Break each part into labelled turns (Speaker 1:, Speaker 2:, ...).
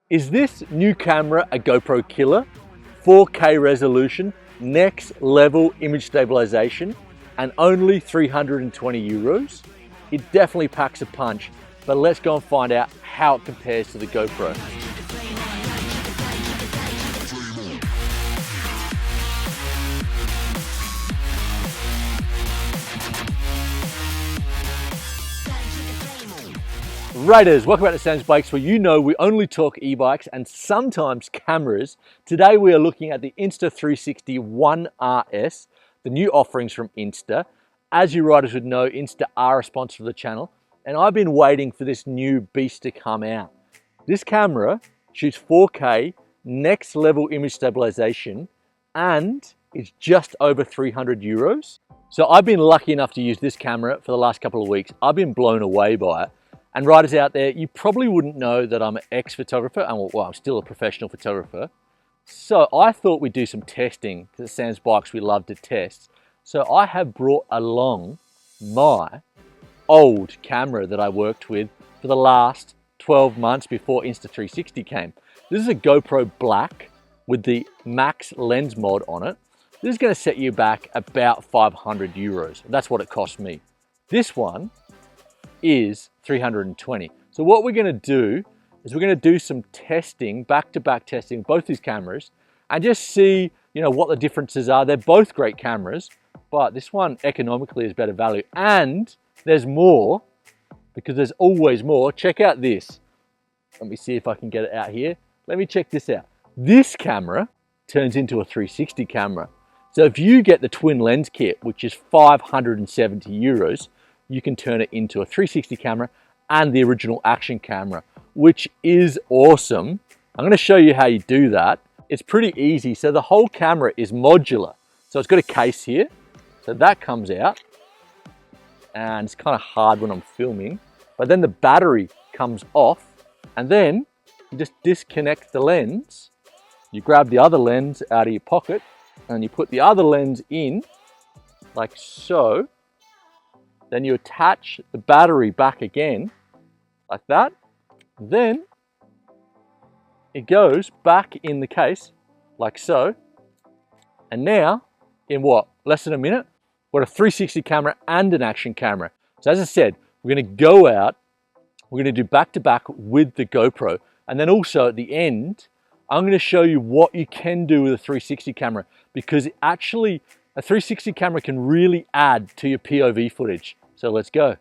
Speaker 1: Is this new camera a GoPro killer? 4K resolution, next level image stabilization, and only 320 euros? It definitely packs a punch, but let's go and find out how it compares to the GoPro. Raiders, welcome back to Sam's Bikes, where you know we only talk e-bikes and sometimes cameras. Today we are looking at the Insta360 One RS, the new offerings from Insta. As you riders would know, Insta are a sponsor of the channel, and I've been waiting for this new beast to come out. This camera shoots 4K, next level image stabilization, and it's just over 300 euros. So I've been lucky enough to use this camera for the last couple of weeks. I've been blown away by it. And riders out there, you probably wouldn't know that I'm an ex-photographer, and well, I'm still a professional photographer. So I thought we'd do some testing, because at Sam's Bikes we love to test. So I have brought along my old camera that I worked with for the last 12 months before Insta360 came. This is a GoPro Black with the max lens mod on it. This is going to set you back about 500 euros. That's what it cost me. This one is 320. So what we're going to do is we're going to do some testing, back-to-back testing, both these cameras, and just see, what the differences are. They're both great cameras, but this one economically is better value, and there's more, because there's always more. Check out this. Let me see if I can get it out here. Let me check this out. This camera turns into a 360 camera. So if you get the twin lens kit, which is 570 euros, you can turn it into a 360 camera and the original action camera, which is awesome. I'm going to show you how you do that. It's pretty easy. So the whole camera is modular. So it's got a case here. So that comes out, and it's kind of hard when I'm filming, but then the battery comes off, and then you just disconnect the lens. You grab the other lens out of your pocket and you put the other lens in like so. Then you attach the battery back again, like that. Then it goes back in the case, like so. And now, in what, less than a minute, we've got a 360 camera and an action camera. So as I said, we're going to go out, we're going to do back-to-back with the GoPro. And then also at the end, I'm going to show you what you can do with a 360 camera, because actually a 360 camera can really add to your POV footage. So let's go.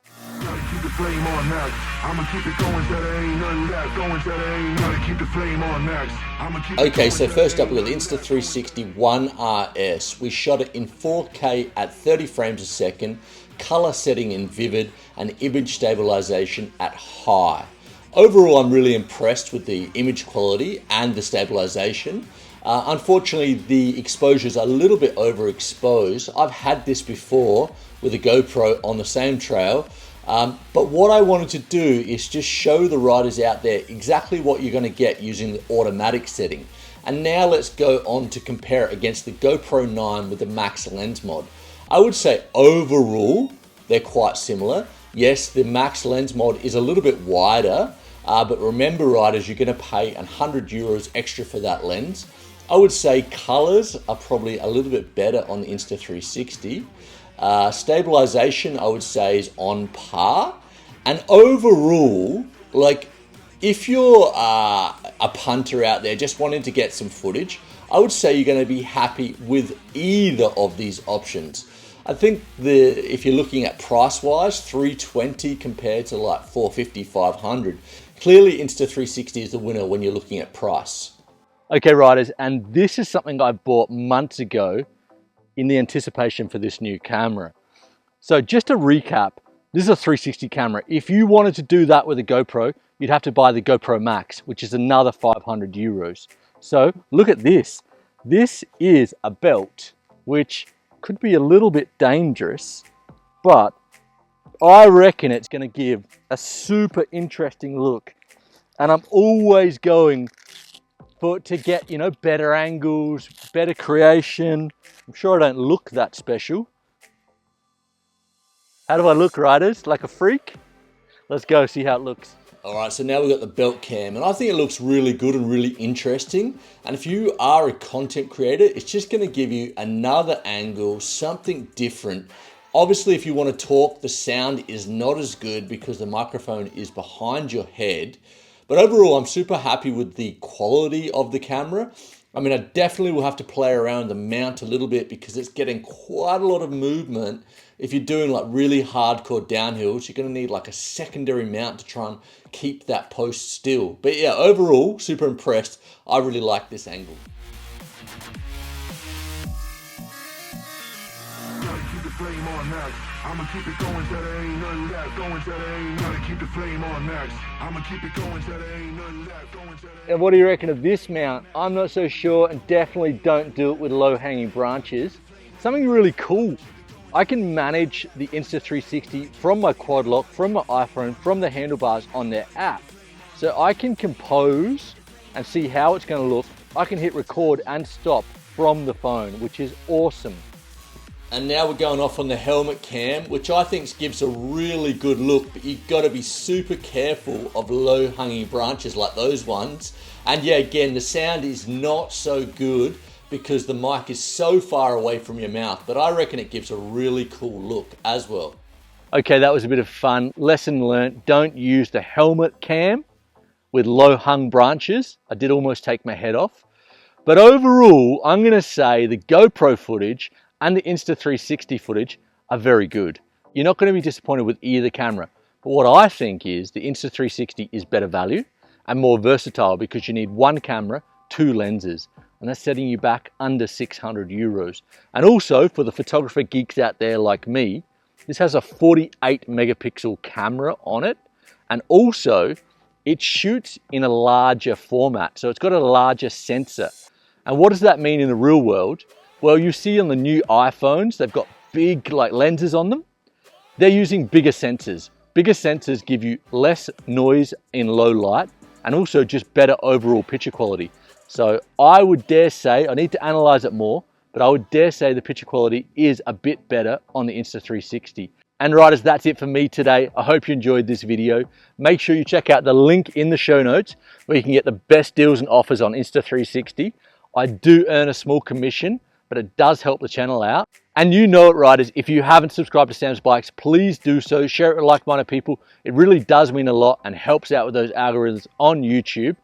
Speaker 1: Okay, so first up we've got the Insta360 One RS. We shot it in 4K at 30 frames a second, color setting in vivid, and image stabilization at high. Overall, I'm really impressed with the image quality and the stabilization. Unfortunately, the exposure is a little bit overexposed. I've had this before with a GoPro on the same trail, but what I wanted to do is just show the riders out there exactly what you're going to get using the automatic setting. And now let's go on to compare it against the GoPro 9 with the max lens mod. I would say overall they're quite similar. Yes, the max lens mod is a little bit wider, but remember riders, you're going to pay 100 euros extra for that lens. I would say colors are probably a little bit better on the Insta360. Stabilization, I would say, is on par. And overall, like, if you're a punter out there just wanting to get some footage, I would say you're going to be happy with either of these options. I think if you're looking at price-wise, 320 compared to like 450, 500, clearly Insta360 is the winner when you're looking at price. Okay, riders, and this is something I bought months ago in the anticipation for this new camera. So just to recap, this is a 360 camera. If you wanted to do that with a GoPro, you'd have to buy the GoPro Max, which is another 500 euros. So look at this. This is a belt, which could be a little bit dangerous, but I reckon it's going to give a super interesting look. And I'm always going to get, better angles, better creation. I'm sure I don't look that special. How do I look, riders? Like a freak? Let's go see how it looks. All right, so now we've got the belt cam, and I think it looks really good and really interesting. And if you are a content creator, it's just gonna give you another angle, something different. Obviously, if you wanna talk, the sound is not as good because the microphone is behind your head. But overall, I'm super happy with the quality of the camera. I mean, I definitely will have to play around the mount a little bit because it's getting quite a lot of movement. If you're doing like really hardcore downhills, you're gonna need like a secondary mount to try and keep that post still. But yeah, overall, super impressed. I really like this angle.
Speaker 2: Flame on max. I'ma keep it going till there ain't none left. Going till there ain't none. Keep the flame on max. I'ma keep it going till there ain't none left. Going till there.
Speaker 1: And what do you reckon of this mount? I'm not so sure, and definitely don't do it with low hanging branches. Something really cool. I can manage the Insta360 from my QUADLOCK, from my iPhone, from the handlebars on their app. So I can compose and see how it's going to look. I can hit record and stop from the phone, which is awesome. And now we're going off on the helmet cam, which I think gives a really good look, but you've got to be super careful of low hanging branches like those ones. And yeah, again, the sound is not so good because the mic is so far away from your mouth, but I reckon it gives a really cool look as well. Okay, that was a bit of fun. Lesson learned, don't use the helmet cam with low hung branches. I did almost take my head off. But overall, I'm gonna say the GoPro footage and the Insta360 footage are very good. You're not gonna be disappointed with either camera. But what I think is the Insta360 is better value and more versatile because you need one camera, two lenses, and that's setting you back under 600 euros. And also for the photographer geeks out there like me, this has a 48 megapixel camera on it. And also it shoots in a larger format. So it's got a larger sensor. And what does that mean in the real world? Well, you see on the new iPhones, they've got big like lenses on them. They're using bigger sensors. Bigger sensors give you less noise in low light and also just better overall picture quality. So I would dare say, I need to analyze it more, but I would dare say the picture quality is a bit better on the Insta360. And riders, that's it for me today. I hope you enjoyed this video. Make sure you check out the link in the show notes where you can get the best deals and offers on Insta360. I do earn a small commission, but it does help the channel out. And you know it, riders, if you haven't subscribed to Sam's Bikes, please do so. Share it with like-minded people. It really does mean a lot and helps out with those algorithms on YouTube.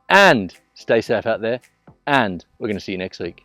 Speaker 1: And stay safe out there. And we're going to see you next week.